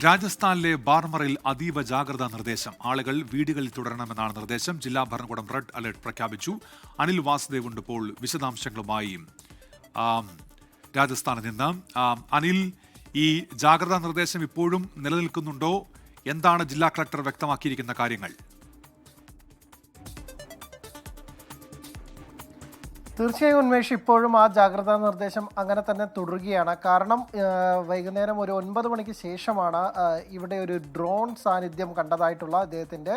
രാജസ്ഥാനിലെ ബാർമറിൽ അതീവ ജാഗ്രതാ നിർദ്ദേശം. ആളുകൾ വീടുകളിൽ തുടരണമെന്നാണ് നിർദ്ദേശം. ജില്ലാ ഭരണകൂടം റെഡ് അലർട്ട് പ്രഖ്യാപിച്ചു. അനിൽ വാസുദേവ് ഉണ്ട് ഇപ്പോൾ വിശദാംശങ്ങളുമായി രാജസ്ഥാനിൽ നിന്ന്. അനിൽ, ഈ ജാഗ്രതാ നിർദ്ദേശം ഇപ്പോഴും നിലനിൽക്കുന്നുണ്ടോ? എന്താണ് ജില്ലാ കളക്ടർ വ്യക്തമാക്കിയിരിക്കുന്ന കാര്യങ്ങൾ? തീർച്ചയായും ഉന്മേഷ്, ഇപ്പോഴും ആ ജാഗ്രതാ നിർദ്ദേശം അങ്ങനെ തന്നെ തുടരുകയാണ്. കാരണം വൈകുന്നേരം ഒരു 9 മണിക്ക് ശേഷമാണ് ഇവിടെ ഒരു ഡ്രോൺ സാന്നിധ്യം കണ്ടതായിട്ടുള്ള അദ്ദേഹത്തിൻ്റെ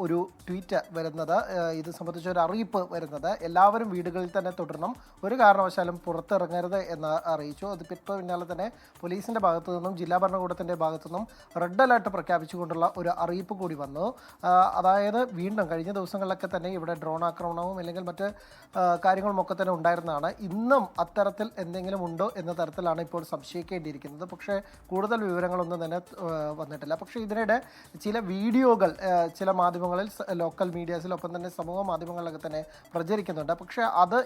ഒരു ട്വീറ്റ് വരുന്നത്. ഇത് സംബന്ധിച്ച ഒരു അറിയിപ്പ് വരുന്നത്. എല്ലാവരും വീടുകളിൽ തന്നെ തുടരണം, ഒരു കാരണവശാലും പുറത്തിറങ്ങരുത് എന്ന് അറിയിച്ചു. അത് പിന്നാലെ തന്നെ പോലീസിൻ്റെ ഭാഗത്തു നിന്നും ജില്ലാ ഭരണകൂടത്തിൻ്റെ ഭാഗത്തു നിന്നും റെഡ് അലേർട്ട് പ്രഖ്യാപിച്ചുകൊണ്ടുള്ള ഒരു അറിയിപ്പ് കൂടി വന്നു. അതായത് വീണ്ടും കഴിഞ്ഞ ദിവസങ്ങളിലൊക്കെ തന്നെ ഇവിടെ ഡ്രോൺ ആക്രമണവും അല്ലെങ്കിൽ മറ്റ് കാര്യങ്ങളുമൊക്കെ തന്നെ ഉണ്ടായിരുന്നതാണ്. ഇന്നും അത്തരത്തിൽ എന്തെങ്കിലും ഉണ്ടോ എന്ന തരത്തിലാണ് ഇപ്പോൾ സംശയിക്കേണ്ടിയിരിക്കുന്നത്. പക്ഷേ കൂടുതൽ വിവരങ്ങളൊന്നും തന്നെ വന്നിട്ടില്ല. പക്ഷേ ഇതിനിടെ ചില വീഡിയോകൾ ചില മാധ്യമങ്ങളിൽ, ലോക്കൽ മീഡിയാസിലൊപ്പം തന്നെ സമൂഹ മാധ്യമങ്ങളിലൊക്കെ തന്നെ പ്രചരിക്കുന്നുണ്ട്. പക്ഷേ അത്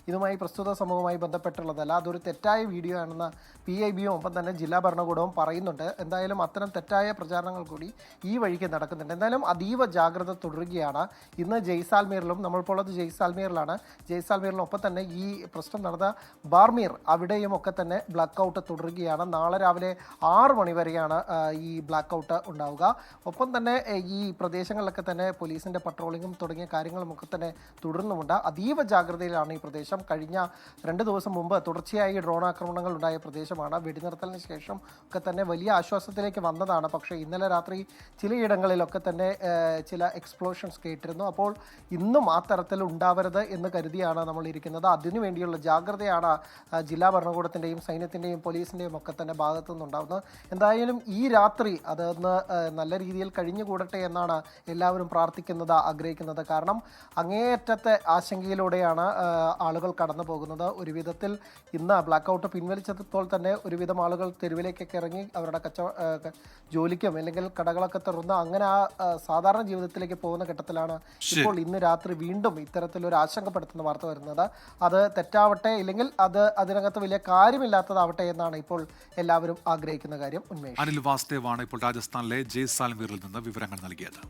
ഇതുമായി പ്രസ്തുത സംഭവവുമായി ബന്ധപ്പെട്ടുള്ളതല്ല, അതൊരു തെറ്റായ വീഡിയോ ആണെന്ന് PIBയും ഒപ്പം തന്നെ ജില്ലാ ഭരണകൂടവും പറയുന്നുണ്ട്. എന്തായാലും അത്തരം തെറ്റായ പ്രചാരണങ്ങൾ കൂടി ഈ വഴിക്ക് നടക്കുന്നുണ്ട്. എന്തായാലും അതീവ ജാഗ്രത തുടരുകയാണ്. ഇന്ന് ജയ്സാൽമീറിലും, നമ്മളിപ്പോൾ ഉള്ളത് ജയ്സാൽമീറിലാണ്. ജയ്സാൽമീറിലും ഒപ്പം തന്നെ ഈ പ്രശ്നം നടന്ന ബാർമീർ, അവിടെയും ഒക്കെ തന്നെ ബ്ലാക്ക് ഔട്ട് തുടരുകയാണ്. നാളെ രാവിലെ 6 മണി വരെയാണ് ഈ ബ്ലാക്ക് ഔട്ട് ഉണ്ടാവുക. ഒപ്പം തന്നെ ഈ പ്രദേശങ്ങളിലൊക്കെ തന്നെ പോലീസിൻ്റെ പട്രോളിങ്ങും തുടങ്ങിയ കാര്യങ്ങളുമൊക്കെ തന്നെ തുടരുന്നുമുണ്ട്. അതീവ ജാഗ്രതയിലാണ് ഈ പ്രദേശം. കഴിഞ്ഞ 2 ദിവസം മുമ്പ് തുടർച്ചയായി ഡ്രോൺ ആക്രമണങ്ങൾ ഉണ്ടായ പ്രദേശമാണ്. വെടിനിർത്തലിന് ശേഷം ഒക്കെ തന്നെ വലിയ ആശ്വാസത്തിലേക്ക് വന്നതാണ്. പക്ഷേ ഇന്നലെ രാത്രി ചിലയിടങ്ങളിലൊക്കെ തന്നെ ചില എക്സ്പ്ലോഷൻസ് കേട്ടിരുന്നു. അപ്പോൾ ഇന്നും ആ തരത്തിൽ ഉണ്ടാവരുത് എന്ന് കരുതിയാണ് നമ്മൾ ഇരിക്കുന്നത്. അതിനുവേണ്ടിയുള്ള ജാഗ്രതയാണ് ജില്ലാ ഭരണകൂടത്തിൻ്റെയും സൈന്യത്തിൻ്റെയും പോലീസിൻ്റെയും ഒക്കെ തന്നെ ഭാഗത്തു നിന്നുണ്ടാകുന്നത്. എന്തായാലും ഈ രാത്രി അതൊന്ന് നല്ല രീതിയിൽ കഴിഞ്ഞുകൂടട്ടെ എന്നാണ് എല്ലാവരും പ്രാർത്ഥിക്കുന്നത്, ആഗ്രഹിക്കുന്നത്. കാരണം അങ്ങേയറ്റത്തെ ആശങ്കയിലൂടെയാണ് ആളുകൾ കടന്നു പോകുന്നത്. ഒരു വിധത്തിൽ ഇന്ന് ബ്ലാക്ക് ഔട്ട് പിൻവലിച്ചപ്പോൾ തന്നെ ഒരുവിധം ആളുകൾ തെരുവിലേക്കൊക്കെ ഇറങ്ങി അവരുടെ ജോലിക്കും അല്ലെങ്കിൽ കടകളൊക്കെ തുറന്ന് അങ്ങനെ സാധാരണ ജീവിതത്തിലേക്ക് പോകുന്ന ഘട്ടത്തിലാണ് ഇപ്പോൾ ഇന്ന് രാത്രി വീണ്ടും ഇത്തരത്തിലൊരു ആശങ്കപ്പെടുത്തുന്ന വാർത്ത വരുന്നത്. അത് തെറ്റാവട്ടെ, ഇല്ലെങ്കിൽ അതിനകത്ത് വലിയ കാര്യമില്ലാത്തതാവട്ടെ എന്നാണ് ഇപ്പോൾ എല്ലാവരും ആഗ്രഹിക്കുന്ന കാര്യം. ഉന്മേഷ്, അനിൽ വാസുദേവാണ് ഇപ്പോൾ രാജസ്ഥാനിലെ ജയ്സാൽമീറിൽ നിന്ന് വിവരങ്ങൾ നൽകിയത്.